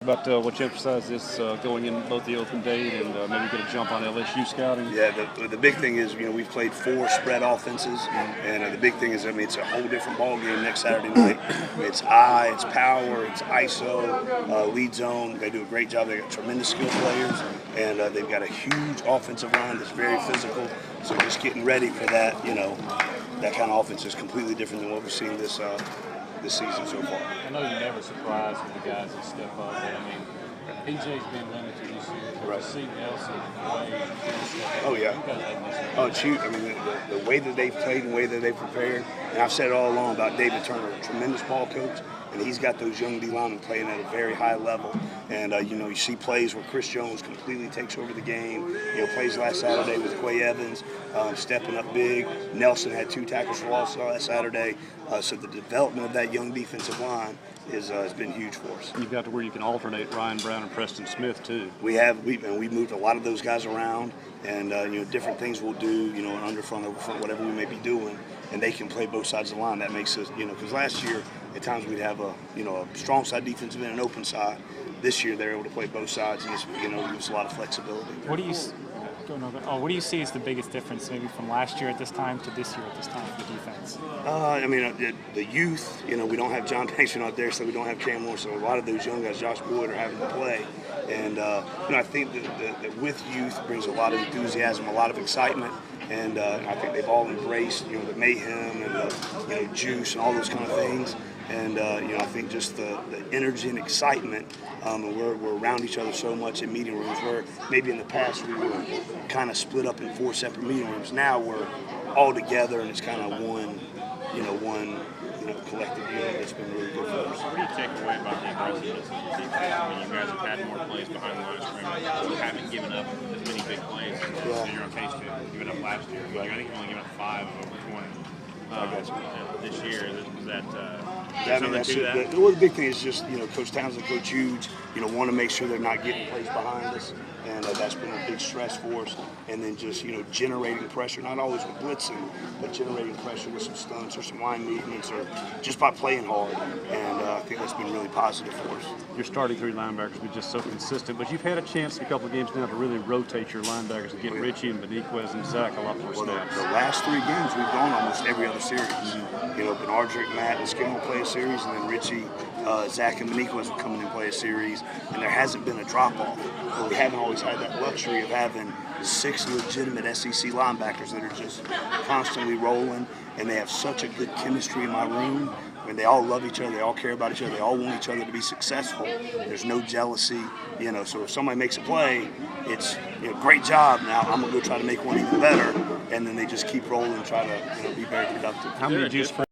About what you emphasize this going in both the open date and maybe get a jump on LSU scouting? Yeah, the big thing is, we've played 4 spread offenses, and the big thing is, it's a whole different ball game next Saturday night. It's it's power, it's ISO, lead zone. They do a great job. They got tremendous skill players, and they've got a huge offensive line that's very physical. So just getting ready for that, that kind of offense is completely different than what we've seen this season so far. I know you're never surprised with the guys that step up, but PJ's been limited this year. Right. To see Nelson, Wade, oh yeah. Oh, it's huge. The way that they've played and the way that they've prepared, and I've said it all along about David Turner, a tremendous ball coach, and he's got those young D linemen playing at a very high level. And you see plays where Chris Jones completely takes over the game. Plays last Saturday with Quay Evans stepping up big. Nelson had 2 tackles for loss last Saturday. So the development of that young defensive line has been huge for us. You've got to where you can alternate Ryan Brown and Preston Smith too. We moved a lot of those guys around, and different things we'll do, underfront, overfront, whatever we may be doing, and they can play both sides of the line. That makes us, because last year at times we'd have a strong side defensive and an open side. This year they're able to play both sides, and just give us a lot of flexibility. What do you see as the biggest difference maybe from last year at this time to this year at this time for the defense? The youth, we don't have John Tyson out there, so we don't have Cam Moore, so a lot of those young guys, Josh Boyd, are having to play. And, I think that with youth brings a lot of enthusiasm, a lot of excitement, and I think they've all embraced, the mayhem and the juice and all those kind of things. And, I think just the energy and excitement, and we're around each other so much in meeting rooms, where maybe in the past we were kind of split up in 4 separate meeting rooms. Now we're all together, and it's kind of one collective unit that's been really good for us. What do you take away about the aggressiveness of the defense? You guys have had more plays behind the line of scrimmage. You haven't given up as many big plays as you're on pace to. Given up last year. I think you've only given up 5 of over 20. This year, is that that's it. The big thing is just, Coach Townsend, Coach Hughes, want to make sure they're not getting plays behind us, and that's been a big stress for us. And then just, generating pressure, not always with blitzing, but generating pressure with some stunts or some line movements or just by playing hard. And I think that's been really positive for us. Your starting 3 linebackers be just so consistent, but you've had a chance in a couple of games now to really rotate your linebackers and get Richie and Beniquez and Zach a lot more snaps. The last 3 games we've gone almost every other series. Bernardrick, Matt, and Skim will play a series, and then Richie, Zach, and Beniquez will come in and play a series, and there hasn't been a drop-off. But we haven't always had that luxury of having 6 legitimate SEC linebackers that are just constantly rolling, and they have such a good chemistry in my room. They all love each other, they all care about each other, they all want each other to be successful. There's no jealousy, so if somebody makes a play, it's great job. Now I'm gonna go try to make one even better, and then they just keep rolling and try to be very productive. How many juice